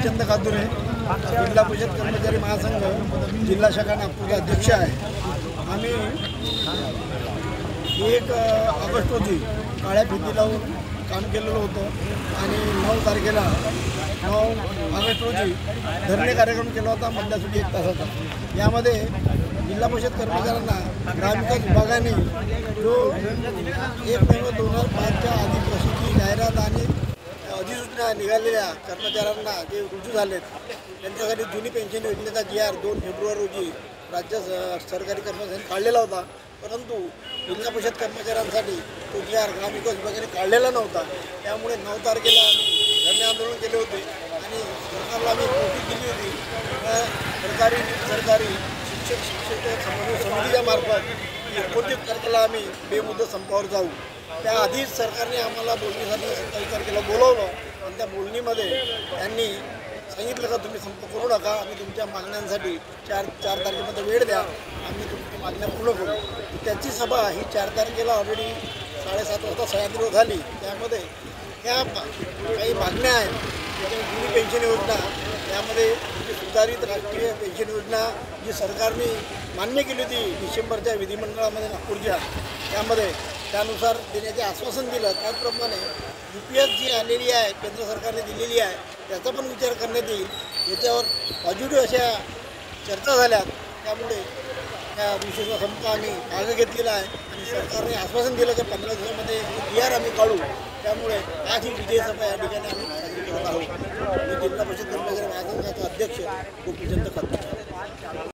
चंद कादुरे जिल्हा परिषद कर्मचारी महासंघ जिल्हा शाखा नागपूरचा अध्यक्ष आहे। आम्ही 1 ऑगस्ट रोजी काळ्या फिती लावून काम केलेलं होतं आणि 9 तारखेला 9 ऑगस्ट रोजी धरणे कार्यक्रम केला होता मधल्यासाठी 1 तासाचा। यामध्ये जिल्हा परिषद कर्मचाऱ्यांना ग्रामविकास विभागाने जो 1 नोव्हेंबर 2005च्या आधी प्रसिद्धी जाहिरात आणि अधिसूचना निघालेल्या कर्मचाऱ्यांना जे रुजू झालेत त्यांच्यासाठी जुनी पेन्शन योजनेचा GR 2 फेब्रुवारी रोजी राज्य सरकारी कर्मचाऱ्यांनी काढलेला होता, परंतु जिल्हा परिषद कर्मचाऱ्यांसाठी तो GR ग्रामविकास विभागाने काढलेला नव्हता। त्यामुळे 9 तारखेला आम्ही धरणे आंदोलन केले होते आणि सरकारला आम्ही नोटीस दिली होती सरकारी शिक्षक समन्वय समितीच्या मार्फत 29 तारखेला आम्ही बेमुदत संपावर जाऊ। त्याआधीच सरकारने आम्हाला बोलणीसाठी 27 तारखेला बोलवलं आणि त्या बोलणीमध्ये त्यांनी सांगितलं का तुम्ही संप करू नका, आम्ही तुमच्या मागण्यांसाठी 4 तारखेमध्ये वेळ द्या, आम्ही तुमच्या मागण्या पूर्ण करू। त्याची सभा ही 4 तारखेला ऑलरेडी 7:30 वाजता सह्याद्रीवर झाली। त्यामध्ये ह्या काही मागण्या आहेत, जुनी पेन्शन योजना, त्यामध्ये सुधारित राष्ट्रीय पेन्शन योजना जी सरकारने मान्य केली होती डिसेंबरच्या विधिमंडळामध्ये नागपूरच्या, त्यानुसार देण्याचे आश्वासन दिलं। त्याचप्रमाणे UPS जी आलेली आहे केंद्र सरकारने दिलेली आहे त्याचा पण विचार करण्यात येईल। याच्यावर पॉझिटिव्ह अशा चर्चा झाल्यात, त्यामुळे या विषयाचा संप आम्ही मागे घेतलेला आहे आणि सरकारने आश्वासन दिलं की 15 दिवसामध्ये GR आम्ही काढू। त्यामुळे आज ही विजय सभा या ठिकाणी आम्ही साजरी करत आहोत। मी जिल्हा परिषद कर्मचारी महासंघाचा अध्यक्ष गोपीचंद कादुरे।